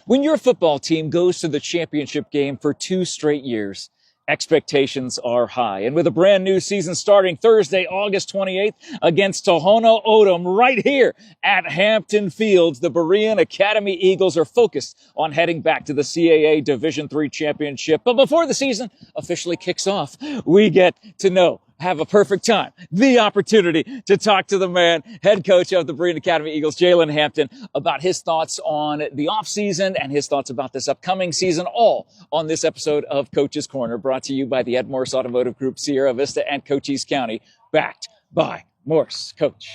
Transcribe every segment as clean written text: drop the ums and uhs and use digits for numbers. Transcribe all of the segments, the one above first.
When your football team goes to the championship game for 2 straight years, expectations are high. And with a brand new season starting Thursday, August 28th against Tohono O'odam right here at Hampton Field, the Berean Academy Eagles are focused on heading back to the CAA Division I championship. But before the season officially kicks off, we get to have a perfect time, the opportunity to talk to the man, head coach of the Berean Academy Eagles, Jalen Hampton, about his thoughts on the offseason and his thoughts about this upcoming season, all on this episode of Coach's Corner, brought to you by the Morse Automotive Group, Sierra Vista, and Cochise County, backed by Morse. Coach,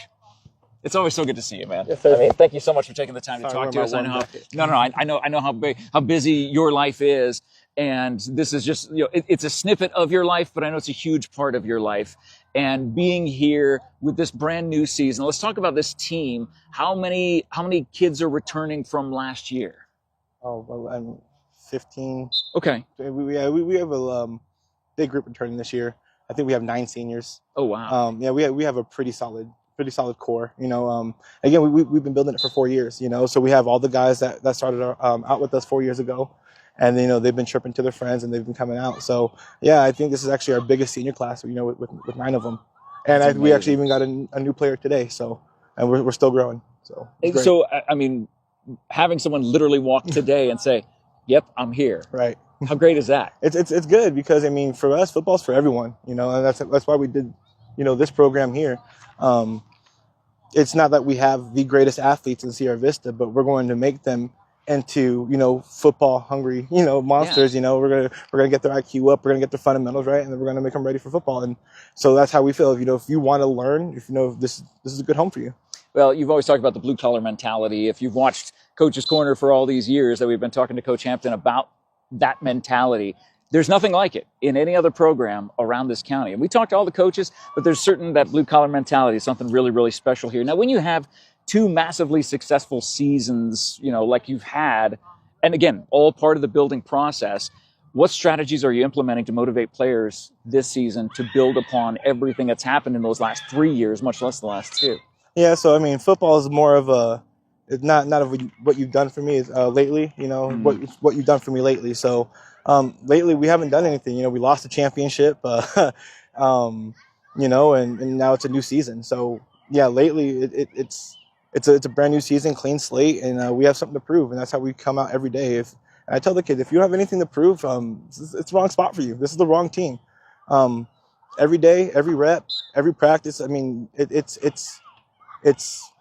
it's always so good to see you, man. Yes, sir. I mean, thank you so much for taking the time to talk to us. I know how busy your life is. And this is just, it's a snippet of your life, but I know it's a huge part of your life. And being here with this brand new season, let's talk about this team. How many kids are returning from last year? Oh, well, I'm 15. Okay. We have a big group returning this year. I think we have 9 seniors. Oh, wow. We have a pretty solid core. Again, we've been building it for 4 years. So we have all the guys that started out with us 4 years ago. And they've been tripping to their friends and they've been coming out. So yeah, I think this is actually our biggest senior class. With 9 of them, and we actually even got a new player today. So, and we're still growing. So I mean, having someone literally walk today and say, "Yep, I'm here." Right. How great is that? It's good because I mean, for us, football's for everyone. And that's why we did, this program here. It's not that we have the greatest athletes in Sierra Vista, but we're going to make them into football hungry monsters. Yeah. We're gonna get their IQ up, we're gonna get their fundamentals right, and then we're gonna make them ready for football. And so that's how we feel. If you want to learn, this is a good home for you. Well, you've always talked about the blue collar mentality. If you've watched Coach's Corner for all these years that we've been talking to Coach Hampton about that mentality, there's nothing like it in any other program around this county. And we talked to all the coaches, but there's certain that blue collar mentality is something really, really special here. Now, when you have 2 massively successful seasons, like you've had, and again, all part of the building process, what strategies are you implementing to motivate players this season to build upon everything that's happened in those last 3 years, much less the last 2? Yeah, so I mean, football is more of it's not of what you've done for me lately, what you've done for me lately. So lately we haven't done anything. We lost the championship, and now it's a new season. So yeah, lately it's a brand new season, clean slate, and we have something to prove, and that's how we come out every day. And I tell the kids, if you don't have anything to prove, it's the wrong spot for you. This is the wrong team. Every day, every rep, every practice. I mean, it's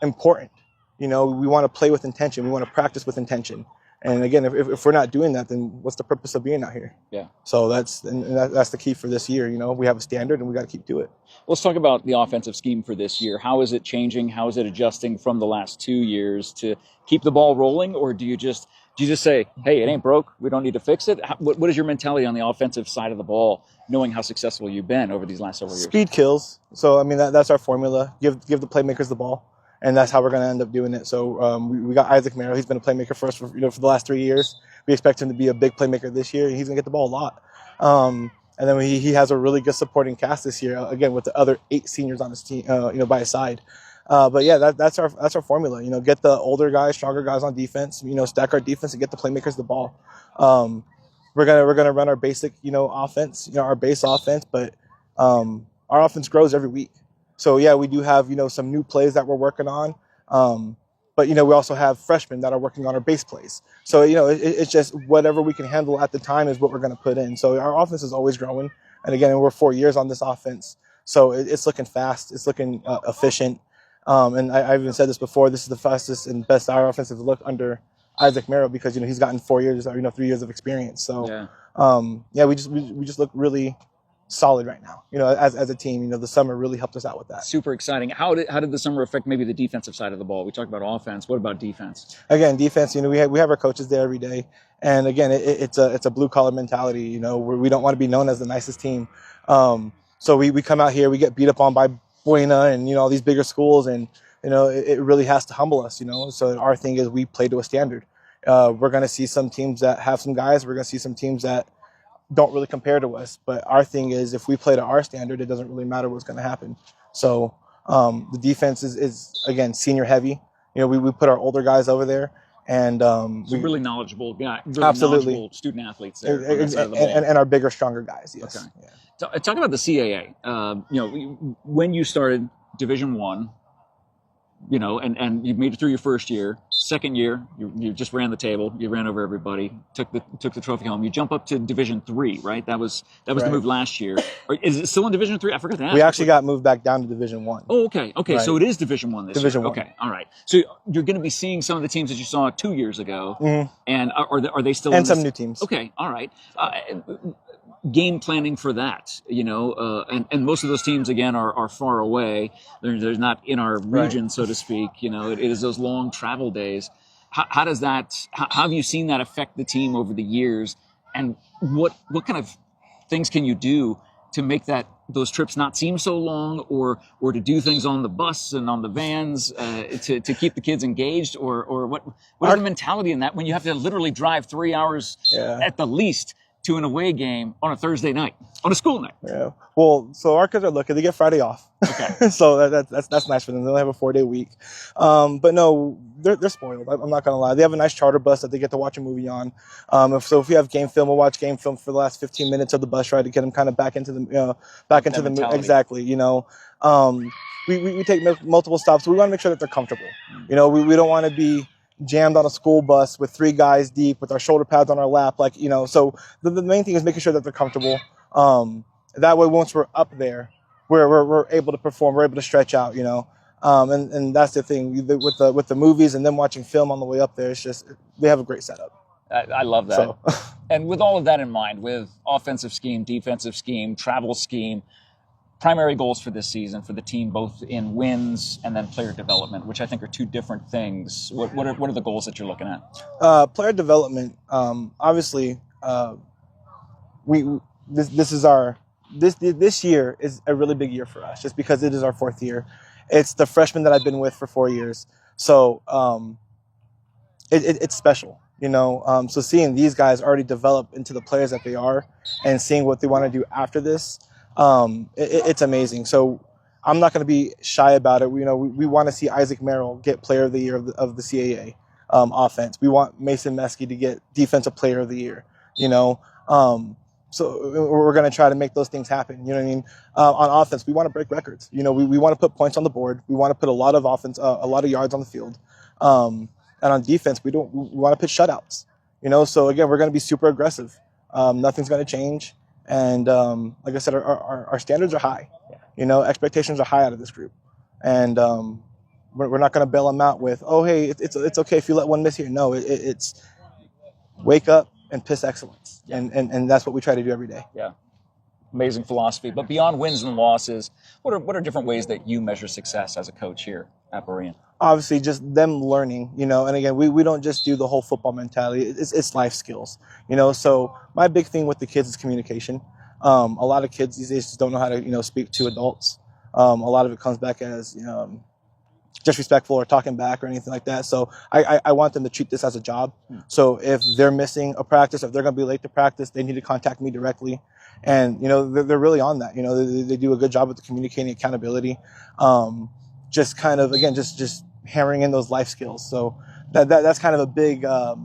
important. We want to play with intention. We want to practice with intention. And again, if we're not doing that, then what's the purpose of being out here? Yeah. So that's the key for this year. We have a standard, and we got to keep to it. Let's talk about the offensive scheme for this year. How is it changing? How is it adjusting from the last 2 years to keep the ball rolling, or do you just say, "Hey, it ain't broke. We don't need to fix it"? What is your mentality on the offensive side of the ball, knowing how successful you've been over these last several years? Speed kills. So I mean, that's our formula. Give the playmakers the ball. And that's how we're going to end up doing it. So we got Isaac Merrill. He's been a playmaker for us for the last 3 years. We expect him to be a big playmaker this year. He's going to get the ball a lot. And then he has a really good supporting cast this year. Again, with the other 8 seniors on his team, by his side. But yeah, that's our formula. Get the older guys, stronger guys on defense. Stack our defense and get the playmakers the ball. We're gonna run our basic offense. Our base offense, but our offense grows every week. So yeah, we do have some new plays that we're working on, but we also have freshmen that are working on our base plays. So it's just whatever we can handle at the time is what we're going to put in. So our offense is always growing, and again, we're 4 years on this offense, so it's looking fast, it's looking efficient, and I've even said this before. This is the fastest and best our offensive look under Isaac Merrill because he's gotten 4 years, 3 years of experience. So yeah, we just look really solid right now, as a team. The summer really helped us out with that. Super exciting. How did the summer affect maybe the defensive side of the ball? We talked about offense. What about defense? Again, defense, we have our coaches there every day. And again, it's a blue collar mentality, where we don't want to be known as the nicest team. So we come out here, we get beat up on by Buena and, all these bigger schools. And, it really has to humble us, So our thing is we play to a standard. We're going to see some teams that have some guys. We're going to see some teams that don't really compare to us, but our thing is if we play to our standard, it doesn't really matter what's going to happen. So the defense is again senior heavy. We put our older guys over there, And So really knowledgeable guy, really absolutely knowledgeable student athletes there on that side of the ball. and our bigger, stronger guys. Yes. Okay. Yeah. Talk about the CAA. When you started Division I, and you made it through your first year. Second year, you just ran the table. You ran over everybody. Took the trophy home. You jump up to Division III, right? That was the move last year. Or is it still in Division III? I forgot to ask. We actually got moved back down to Division I. Oh, okay. Right. So it is Division I this Division year. I. Okay, all right. So you're going to be seeing some of the teams that you saw 2 years ago, and are they still? And some new teams. Okay, all right. Game planning for that, and most of those teams again are far away. They're not in our region, so to speak. It is those long travel days. How have you seen that affect the team over the years, and what kind of things can you do to make those trips not seem so long, or to do things on the bus and on the vans to keep the kids engaged, or what is the mentality in that when you have to literally drive 3 hours at the least to an away game on a Thursday night, on a school night? Yeah. Well, so our kids are lucky; they get Friday off. Okay. So that's nice for them. They only have a 4-day week. But no, they're spoiled. I'm not gonna lie. They have a nice charter bus that they get to watch a movie on. If we have game film, we'll watch game film for the last 15 minutes of the bus ride to get them kind of back into the movie. Exactly. We take multiple stops. We want to make sure that they're comfortable. We don't want to be jammed on a school bus with 3 guys deep with our shoulder pads on our lap, so the main thing is making sure that they're comfortable. That way, once we're up there, we're able to perform, we're able to stretch out, and that's the thing with the movies and them watching film on the way up there. It's just, they have a great setup. I love that. So. And with all of that in mind, with offensive scheme, defensive scheme, travel scheme, primary goals for this season for the team, both in wins and then player development, which I think are 2 different things. What are the goals that you're looking at? Player development, obviously, this year is a really big year for us, just because it is our 4th year. It's the freshman that I've been with for 4 years, so it's special. So seeing these guys already develop into the players that they are, and seeing what they want to do after this. It's amazing. So I'm not going to be shy about it. We want to see Isaac Merrill get Player of the Year of the CAA offense. We want Mason Meskey to get Defensive Player of the Year. So we're going to try to make those things happen. You know what I mean? On offense, we want to break records. We want to put points on the board. We want to put a lot of yards on the field. And on defense, we want to pitch shutouts. So again, we're going to be super aggressive. Nothing's going to change. And like I said, our standards are high. Expectations are high out of this group, and we're not going to bail them out with, oh, hey, it's okay if you let one miss here. No, it's wake up and piss excellence, and that's what we try to do every day. Yeah, amazing philosophy. But beyond wins and losses, what are different ways that you measure success as a coach here at Berean? Obviously, just them learning, and again, we don't just do the whole football mentality. It's life skills, So my big thing with the kids is communication. A lot of kids these days just don't know how to, speak to adults. A lot of it comes back as, disrespectful or talking back or anything like that. So I want them to treat this as a job. So if they're missing a practice, if they're going to be late to practice, they need to contact me directly. And, they're really on that. They do a good job with the communicating accountability. Just kind of, again, just hammering in those life skills. So that's kind of a big, because,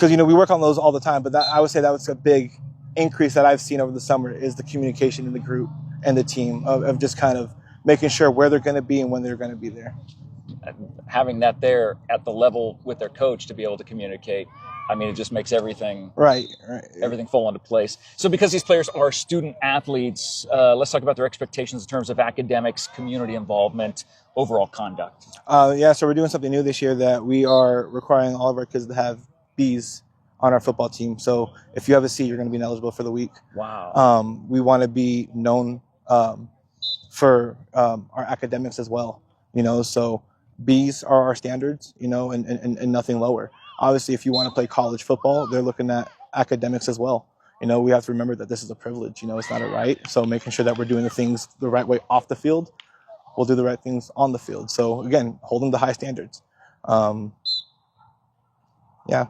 we work on those all the time, but I would say that was a big increase that I've seen over the summer is the communication in the group and the team of just kind of making sure where they're going to be and when they're going to be there. Having that there at the level with their coach to be able to communicate, it just makes everything everything fall into place. So because these players are student athletes, let's talk about their expectations in terms of academics, community involvement, overall conduct. So we're doing something new this year that we are requiring all of our kids to have B's on our football team. So if you have a C, you're going to be ineligible for the week. Wow. We want to be known for our academics as well. So B's are our standards, and nothing lower. Obviously, if you want to play college football, they're looking at academics as well. We have to remember that this is a privilege. It's not a right. So making sure that we're doing the things the right way off the field, we'll do the right things on the field. So again, holding the high standards. Yeah.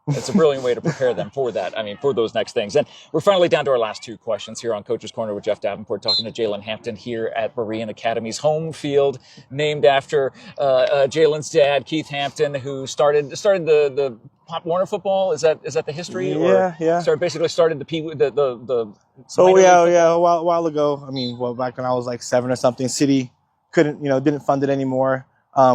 It's a brilliant way to prepare them for that. I mean, for those next things. And we're finally down to our last two questions here on Coach's Corner with Jeff Davenport, talking to Jalen Hampton here at Berean Academy's home field, named after Jalen's dad, Keith Hampton, who started the Pop Warner football. Is that the history? Yeah. Started the So yeah, a while ago. I mean, back when I was like 7 or something, City didn't fund it anymore.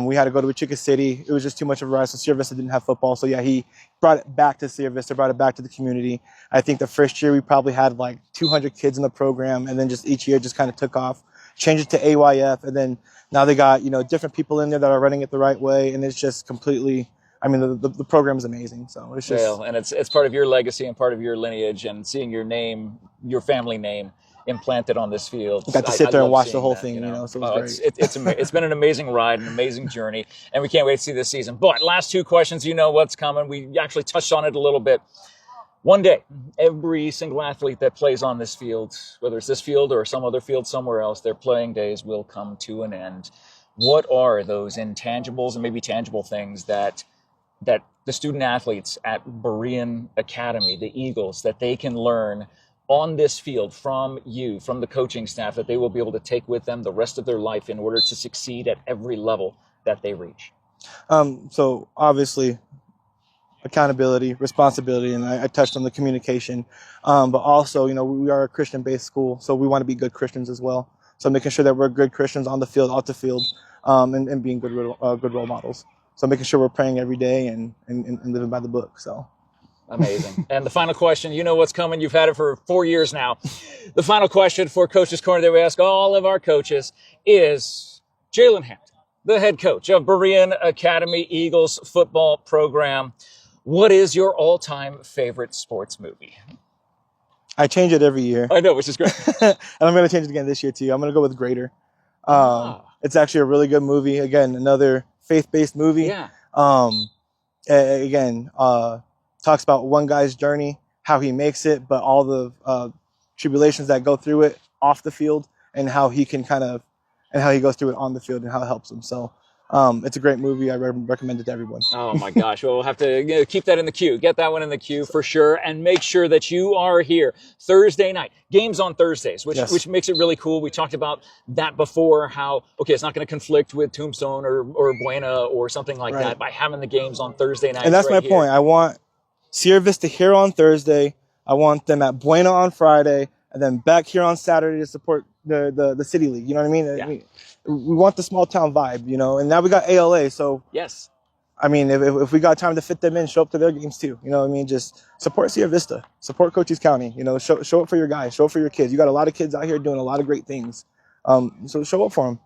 We had to go to Wichita City. It was just too much of a ride. So Sierra Vista didn't have football. So yeah, he brought it back to Sierra Vista, brought it back to the community. I think the first year we probably had like 200 kids in the program, and then just each year just kind of took off. Changed it to AYF, and then now they got different people in there that are running it the right way, and it's just completely. I mean, the program is amazing. So it's just and it's part of your legacy and part of your lineage, and seeing your name, your family name, implanted on this field. I got to sit there and watch the whole thing, so it was great. It's been an amazing ride, an amazing journey, and we can't wait to see this season. But last two questions, you know what's coming. We actually touched on it a little bit. One day, every single athlete that plays on this field, whether it's this field or some other field somewhere else, their playing days will come to an end. What are those intangibles and maybe tangible things that the student athletes at Berean Academy, the Eagles, that they can learn on this field from you, from the coaching staff, that they will be able to take with them the rest of their life in order to succeed at every level that they reach? So obviously accountability, responsibility, and I touched on the communication, but also, we are a Christian-based school, so we want to be good Christians as well. So making sure that we're good Christians on the field, off the field, and being good role models. So making sure we're praying every day and living by the book. So amazing. And the final question, you know what's coming. You've had it for 4 years now. The final question for Coach's Corner that we ask all of our coaches is Jalen Hampton, the head coach of Berean Academy Eagles football program. What is your all-time favorite sports movie? I change it every year. I know, which is great. And I'm going to change it again this year too. I'm going to go with Greater. It's actually a really good movie. Again, another faith-based movie. Yeah. Talks about one guy's journey, how he makes it, but all the tribulations that go through it off the field, and how he goes through it on the field and how it helps him. So it's a great movie. I recommend it to everyone. Oh my gosh. Well, we'll have to keep that in the queue. Get that one in the queue for sure. And make sure that you are here Thursday night. Games on Thursdays, which makes it really cool. We talked about that before, how, it's not going to conflict with Tombstone or Buena or something like that by having the games on Thursday nights. And that's my point. I want Sierra Vista here on Thursday. I want them at Buena on Friday, and then back here on Saturday to support the City League. You know what I mean? Yeah. I mean, we want the small town vibe, and now we got ALA. So yes, I mean, if we got time to fit them in, show up to their games too. You know what I mean? Just support Sierra Vista, support Cochise County. Show up for your guys, show up for your kids. You got a lot of kids out here doing a lot of great things. So show up for them.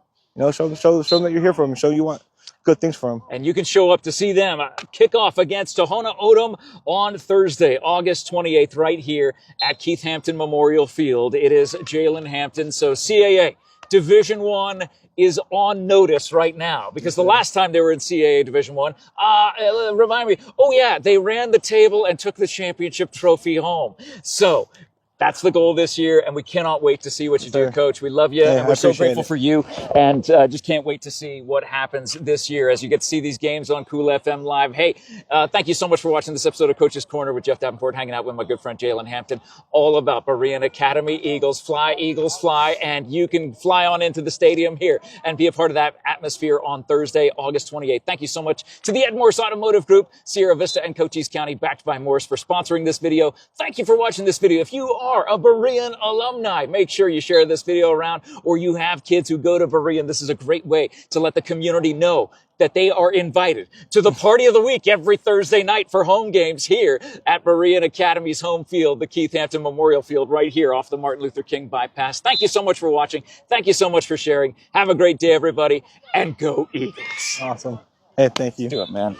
Show them that you're here for them. Show you want good things for them. And you can show up to see them kick off against Tohono O'odam on Thursday, August 28th, right here at Keith Hampton Memorial Field. It is Jalen Hampton. So CAA Division I is on notice right now, because the last time they were in CAA Division I, remind me, they ran the table and took the championship trophy home. So that's the goal this year, and we cannot wait to see what you do, Coach. We love you, and we're so grateful for you, and just can't wait to see what happens this year as you get to see these games on Cool FM Live. Hey, thank you so much for watching this episode of Coach's Corner with Jeff Davenport, hanging out with my good friend Jalen Hampton, all about Berean Academy Eagles. Eagles, fly, and you can fly on into the stadium here and be a part of that atmosphere on Thursday, August 28th. Thank you so much to the Morse Automotive Group, Sierra Vista and Cochise County, backed by Morse, for sponsoring this video. Thank you for watching this video. If you are a Berean alumni, make sure you share this video around, or you have kids who go to Berean. This is a great way to let the community know that they are invited to the party of the week every Thursday night for home games here at Berean Academy's home field, the Keith Hampton Memorial Field, right here off the Martin Luther King bypass. Thank you so much for watching. Thank you so much for sharing. Have a great day, everybody, and go Eagles. Awesome. Hey, thank you. Do it, man.